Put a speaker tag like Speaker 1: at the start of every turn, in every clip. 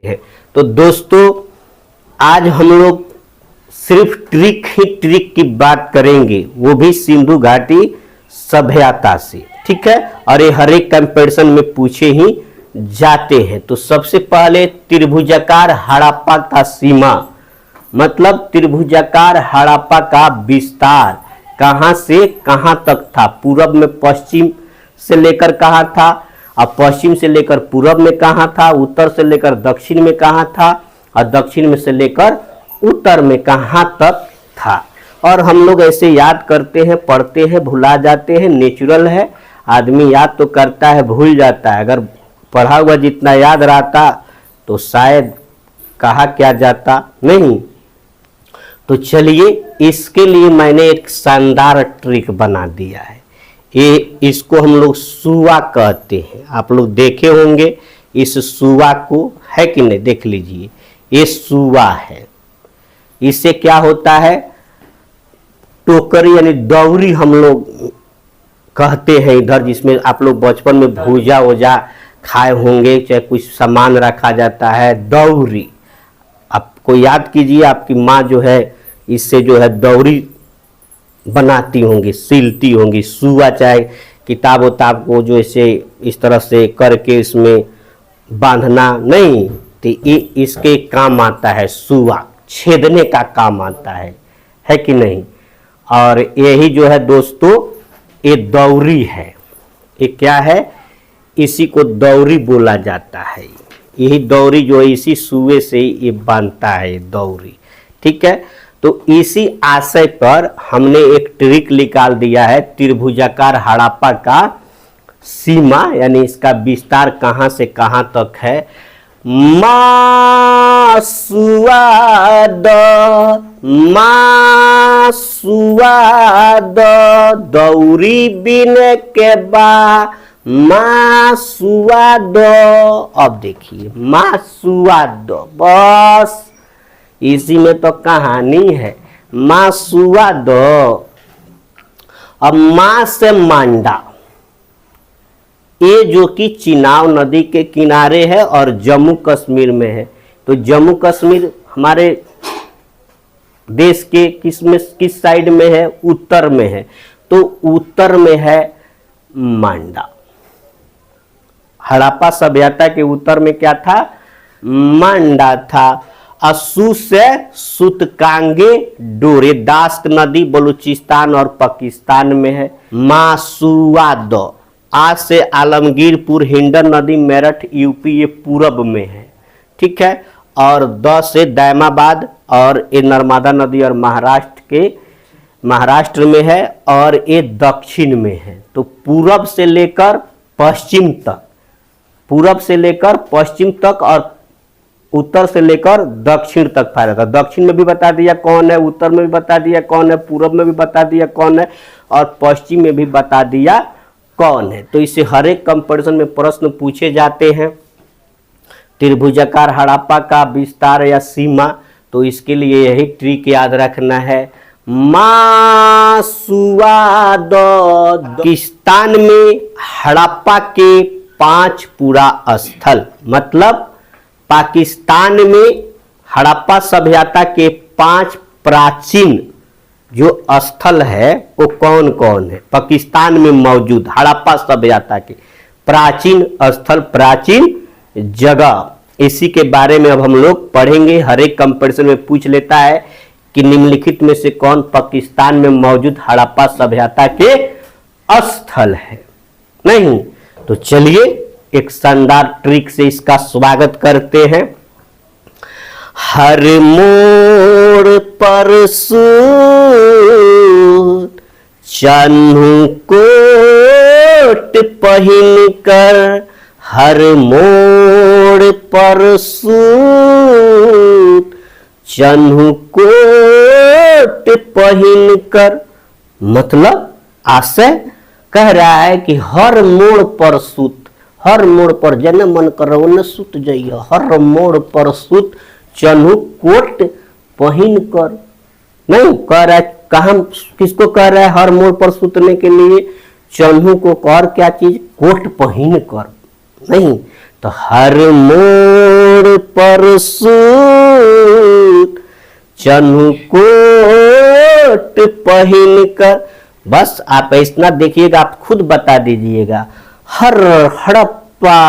Speaker 1: है। तो दोस्तों आज हम लोग सिर्फ ट्रिक ही ट्रिक की बात करेंगे, वो भी सिंधु घाटी सभ्यता से, ठीक है। और ये हर एक कंपैरिजन में पूछे ही जाते हैं। तो सबसे पहले त्रिभुजाकार हड़प्पा का सीमा, मतलब त्रिभुजाकार हड़प्पा का विस्तार कहां से कहां तक था। पूरब में पश्चिम से लेकर कहां था, अब पश्चिम से लेकर पूरब में कहां था, उत्तर से लेकर दक्षिण में कहां था, और दक्षिण में से लेकर उत्तर में कहां तक था। और हम लोग ऐसे याद करते हैं, पढ़ते हैं, भुला जाते हैं, नेचुरल है। आदमी याद तो करता है, भूल जाता है। अगर पढ़ा हुआ जितना याद रहता तो शायद कहा क्या जाता नहीं। तो चलिए, इसके लिए मैंने एक शानदार ट्रिक बना दिया है। ये इसको हम लोग सुआ कहते हैं। आप लोग देखे होंगे इस सुआ को, है कि नहीं, देख लीजिए, ये सुआ है। इससे क्या होता है, टोकरी यानी दौरी हम लोग कहते हैं इधर, जिसमें आप लोग बचपन में भूजा वूजा खाए होंगे, चाहे कुछ सामान रखा जाता है, दौरी। आपको याद कीजिए, आपकी माँ जो है इससे जो है दौरी बनाती होंगी, सिलती होंगी। सुआ चाहे किताब उताब को जो इसे इस तरह से करके इसमें बांधना नहीं, तो ये इसके काम आता है। सुआ छेदने का काम आता है कि नहीं। और यही जो है दोस्तों, ये दौरी है। ये क्या है, इसी को दौरी बोला जाता है। यही दौरी जो है इसी सुए से ये बांधता है, दौरी, ठीक है। तो इसी आशय पर हमने एक ट्रिक निकाल दिया है, त्रिभुजाकार हड़प्पा का सीमा यानी इसका विस्तार कहां से कहां तक है। मा सुआ द दौरी बिन के बा मा सुआ द। अब देखिए, मा सुआ द, बस इसी में तो कहानी है। मा सुआ द। अब मां से मांडा, ये जो कि चिनाब नदी के किनारे है और जम्मू कश्मीर में है। तो जम्मू कश्मीर हमारे देश के किस साइड में है, उत्तर में है। तो उत्तर में है मांडा। हड़प्पा सभ्यता के उत्तर में क्या था, मांडा था। असू से सुतकांगे डोरे, दास्त नदी बलूचिस्तान और पाकिस्तान में है। मासुआ द, आज से आलमगीरपुर हिंडन नदी मेरठ यूपी, ये पूरब में है, ठीक है। और द से दैमाबाद, और ये नर्मदा नदी और महाराष्ट्र में है, और ये दक्षिण में है। तो पूरब से लेकर पश्चिम तक, पूरब से लेकर पश्चिम तक और उत्तर से लेकर दक्षिण तक फैला था। दक्षिण में भी बता दिया कौन है, उत्तर में भी बता दिया कौन है, पूरब में भी बता दिया कौन है, और पश्चिम में भी बता दिया कौन है। तो इससे हर एक कंपैरिजन में प्रश्न पूछे जाते हैं। त्रिभुजाकार हड़प्पा का विस्तार या सीमा, तो इसके लिए यही ट्रिक याद रखना है। मा सुआ द। पाकिस्तान में हड़प्पा के 5 पुरा स्थल, मतलब पाकिस्तान में हड़प्पा सभ्यता के 5 प्राचीन जो स्थल है वो कौन कौन है पाकिस्तान में मौजूद हड़प्पा सभ्यता के प्राचीन स्थल, प्राचीन जगह। इसी के बारे में अब हम लोग पढ़ेंगे। हर एक कंपैरिजन में पूछ लेता है कि निम्नलिखित में से कौन पाकिस्तान में मौजूद हड़प्पा सभ्यता के स्थल है, नहीं। तो चलिए एक शानदार ट्रिक से इसका स्वागत करते हैं। हर मोड़ पर सूट चन्हु कोट पहिन कर, हर मोड़ पर सूट चन्हु कोट पहिन कर। मतलब आशय कह रहा है कि हर मोड़ पर सूत, हर मोड़ पर जन मन करो न सुत जाइए, हर मोड़ पर सूत चन्हु कोट पहिन कर। नहीं कह रहा है, कहा किसको कह रहा है हर मोड़ पर सूतने के लिए, चन्हु को कर क्या चीज, कोट पहिन कर, नहीं। तो हर मोड़ पर सूट चन्हू कोट पहन कर, बस आप इतना देखिएगा, आप खुद बता दीजिएगा। हर हड़प्पा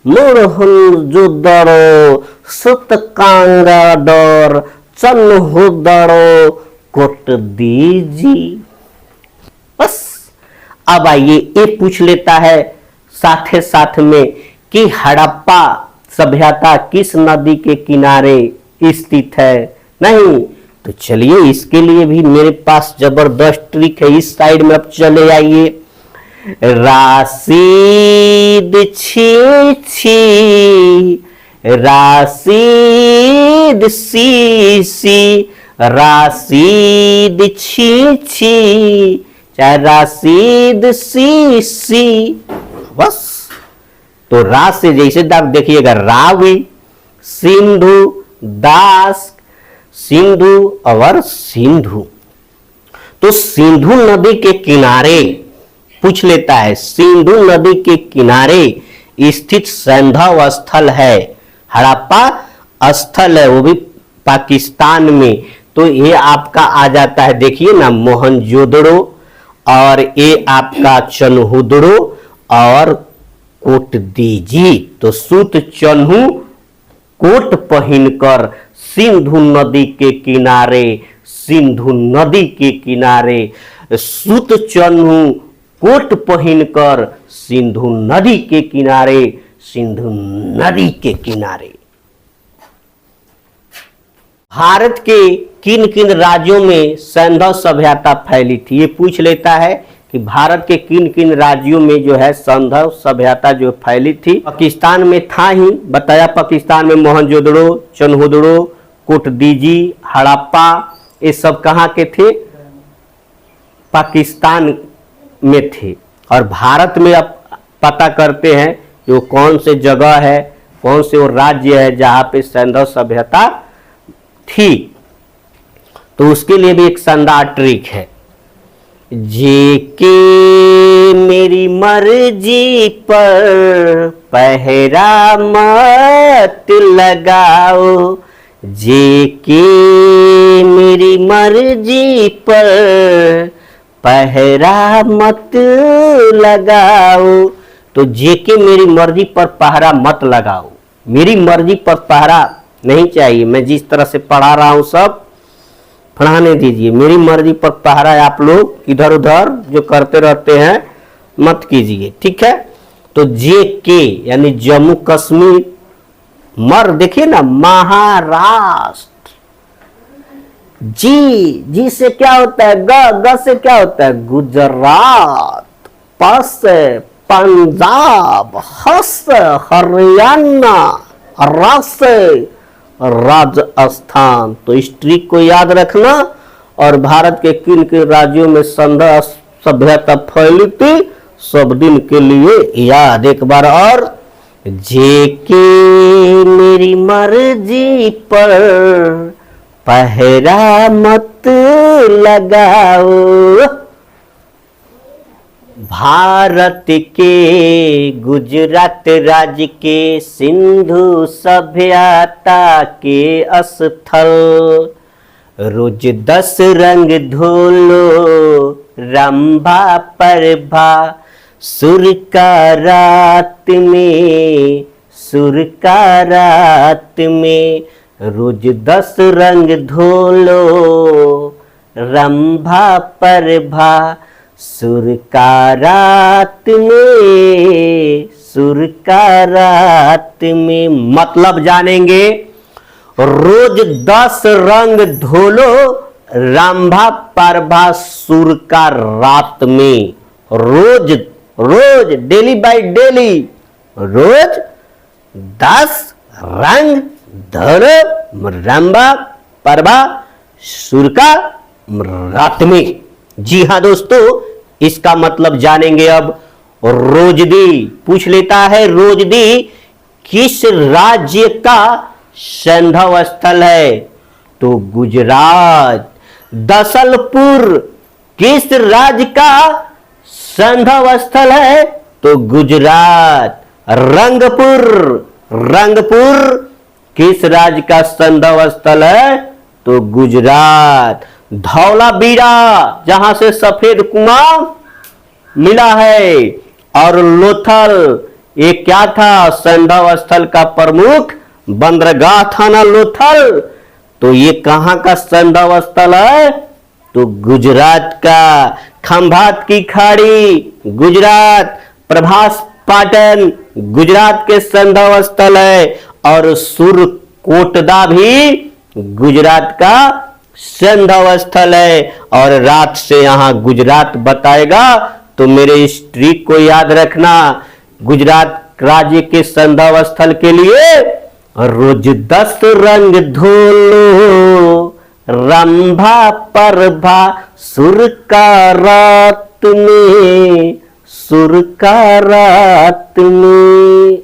Speaker 1: मोड़ जो दड़ो सुत कांगा डर चन्हू दड़ो कोट दीजी। बस अब आइए ये पूछ लेता है साथ साथ में कि हड़प्पा सभ्यता किस नदी के किनारे स्थित है। नहीं तो चलिए इसके लिए भी मेरे पास जबरदस्त ट्रिक है। इस साइड में अब चले आइए। राशिद छी छी राशिद सी सी राशिद छी छी चाहे राशिद सी सी। बस तो रा से जैसे आप देखिएगा रावी, सिंधु, दास, सिंधु और सिंधु। तो सिंधु नदी के किनारे पूछ लेता है, सिंधु नदी के किनारे स्थित सैंधव स्थल है, हड़प्पा स्थल है, वो भी पाकिस्तान में। तो ये आपका आ जाता है, देखिए ना, मोहनजोदड़ो, और ये आपका चन्हुदड़ो और कोट दीजी। तो सूत चन्हू कोट पहनकर सिंधु नदी के किनारे, सिंधु नदी के किनारे, सूत चन्हू कोट पहनकर सिंधु नदी के किनारे, सिंधु नदी के किनारे। भारत के किन किन राज्यों में सैंधव सभ्यता फैली थी, ये पूछ लेता है कि भारत के किन किन राज्यों में जो है सैंधव सभ्यता जो फैली थी। पाकिस्तान में था ही, बताया पाकिस्तान में मोहनजोदड़ो, चन्हुदड़ो, कोटदीजी, हड़प्पा, ये सब कहाँ के थे? पाकिस्तान में थे। और भारत में अब पता करते हैं जो कौन से जगह है, कौन से वो राज्य है जहाँ पे सैंधव सभ्यता थी। तो उसके लिए भी एक शानदार ट्रिक है। जेके मेरी मर्जी पर पहरा मत लगाओ, जेके मेरी मर्जी पर पहरा मत लगाओ। तो जेके मेरी मर्जी पर पहरा मत लगाओ, मेरी मर्जी पर पहरा नहीं चाहिए। मैं जिस तरह से पढ़ा रहा हूं सब पढ़ाने दीजिए, मेरी मर्जी पर पहरा आप लोग इधर उधर जो करते रहते हैं मत कीजिए, ठीक है। तो जेके यानी जम्मू कश्मीर, मर देखिए ना महाराष्ट्र, जी से क्या होता है? ग से क्या होता है? गुजरात, प से पंजाब, ह से हरियाणा, र से राजस्थान। तो इस ट्रिक को याद रखना। और भारत के किन किन राज्यों में सैंधव सभ्यता फैली थी, सब दिन के लिए याद एक बार और। जेके मेरी मर्जी पर पहरा मत लगाओ। भारत के गुजरात राज्य के सिंधु सभ्यता के स्थल, रोज 10 रंग धोलो रंभा प्रभा, सुर का रात में, सुर का रात में, रोज 10 रंग धोलो रंभा प्रभा, सुर का रात में, सुर का रात में। मतलब जानेंगे, रोज 10 रंग धोलो रंभा प्रभा सुर का रात में। रोज रोज डेली बाय डेली रोज 10 रंग धोलो रंभा प्रभा सुर का रात में। जी हाँ दोस्तों, इसका मतलब जानेंगे अब। रोजदी पूछ लेता है, रोजदी किस राज्य का सैंधव स्थल है? तो गुजरात। दसलपुर किस राज्य का सैंधव स्थल है? तो गुजरात। रंगपुर। रंगपुर किस राज्य का संदव स्थल है? तो गुजरात। धौलावीरा जहां से सफेद कुआं मिला है। और लोथल ये क्या था? संदव स्थल का प्रमुख बंदरगाह था ना लोथल। तो ये कहां का संदव स्थल है? तो गुजरात का। खंभात की खाड़ी गुजरात। प्रभास पाटन गुजरात के संदव स्थल है। और सुरकोटदा भी गुजरात का संदव स्थल है। और रात से यहां गुजरात बताएगा तो मेरे इस ट्रिक को याद रखना। गुजरात राज्य के संदव स्थल के लिए रोज 10 रंग धोलो, रंभा परभा सुर का रात में, सुर का रात में।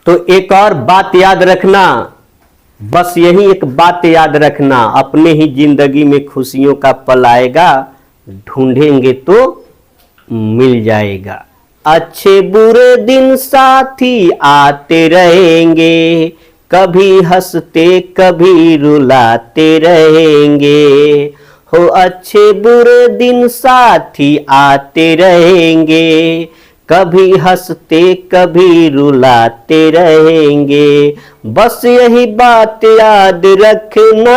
Speaker 1: तो एक और बात याद रखना, बस यही एक बात याद रखना, अपने ही जिंदगी में खुशियों का पल आएगा, ढूंढेंगे तो मिल जाएगा। अच्छे बुरे दिन साथी आते रहेंगे, कभी हंसते कभी रुलाते रहेंगे। हो अच्छे बुरे दिन साथी आते रहेंगे, कभी हंसते कभी रुलाते रहेंगे। बस यही बात याद रखना,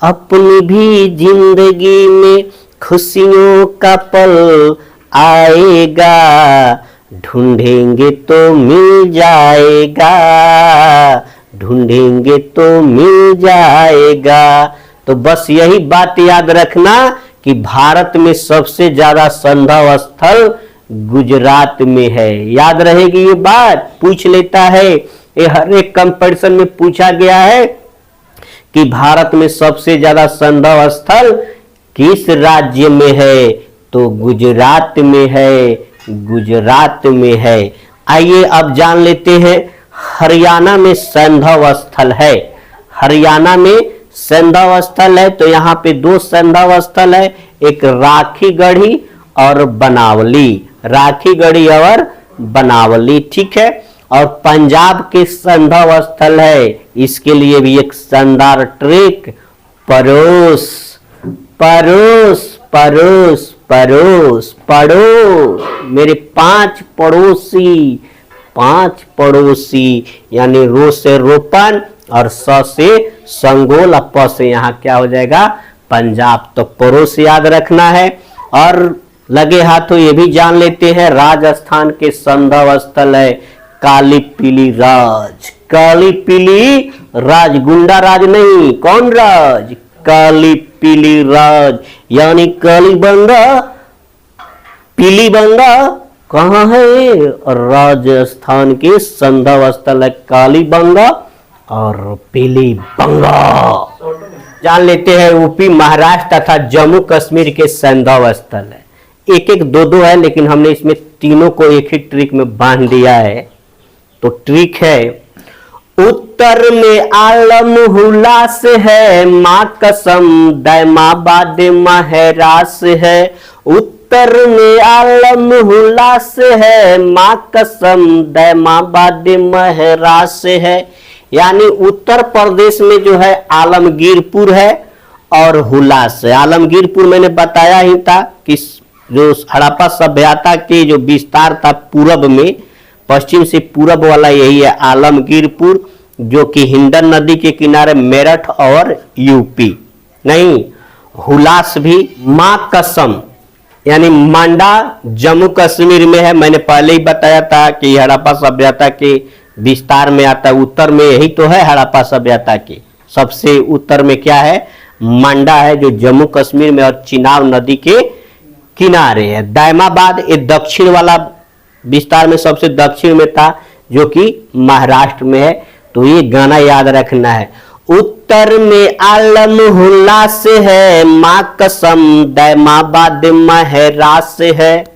Speaker 1: अपनी भी जिंदगी में खुशियों का पल आएगा, ढूंढेंगे तो मिल जाएगा, ढूंढेंगे तो मिल जाएगा। तो बस यही बात याद रखना कि भारत में सबसे ज्यादा संदव स्थल गुजरात में है। याद रहेगी ये बात, पूछ लेता है, ये हर एक कंपटीशन में पूछा गया है कि भारत में सबसे ज्यादा संदव स्थल किस राज्य में है? तो गुजरात में है, गुजरात में है। आइए अब जान लेते हैं हरियाणा में संदव स्थल है। हरियाणा में संदव स्थल है तो यहाँ पे 2 संदव स्थल है, एक राखीगढ़ी और बनावली। राखीगढ़ी और बनावली, ठीक है। और पंजाब के संदव स्थल है, इसके लिए भी एक शानदार ट्रिक, परोस। परोस परोस परोस पड़ो, मेरे 5 पड़ोसी, 5 पड़ोसी, यानी रो से रोपन और स से संगोल, प से यहाँ क्या हो जाएगा? पंजाब। तो पड़ोस याद रखना है। और लगे हाथों ये भी जान लेते हैं राजस्थान के संदव स्थल है काली पीली राज। काली पीली राज, गुंडा राज नहीं, कौन राज? काली पीली राज, यानी काली बंगा पीली बंगा कहाँ है? राजस्थान के संदव स्थल है काली बंगा और पीली बंगा। जान लेते हैं यूपी, महाराष्ट्र तथा जम्मू कश्मीर के संदव स्थल है। एक एक 2-2 है, लेकिन हमने इसमें तीनों को एक ही ट्रिक में बांध दिया है। तो ट्रिक है, उत्तर में आलम हुलास है, माँ कसम दैमाबाद महरास है। उत्तर में आलम हुलास है, माँ कसम दैमाबाद महरास है। यानी उत्तर प्रदेश में जो है आलमगीरपुर है और हुलास है। आलमगीरपुर मैंने बताया ही था कि जो हड़प्पा सभ्यता के जो विस्तार था पूरब में, पश्चिम से पूरब वाला यही है आलमगीरपुर, जो कि हिंडन नदी के किनारे मेरठ और यूपी। नहीं, हुलास भी माँ कसम यानी मांडा जम्मू कश्मीर में है। मैंने पहले ही बताया था कि हड़प्पा सभ्यता के विस्तार में आता है, उत्तर में यही तो है हड़प्पा सभ्यता के सबसे उत्तर में क्या है? मांडा है, जो जम्मू कश्मीर में और चिनाब नदी के किनारे है। दैमाबाद ये दक्षिण वाला विस्तार में सबसे दक्षिण में था, जो कि महाराष्ट्र में है। तो ये गाना याद रखना है, उत्तर में आलम हुल्लास है, माँ कसम दैमाबाद महरास है।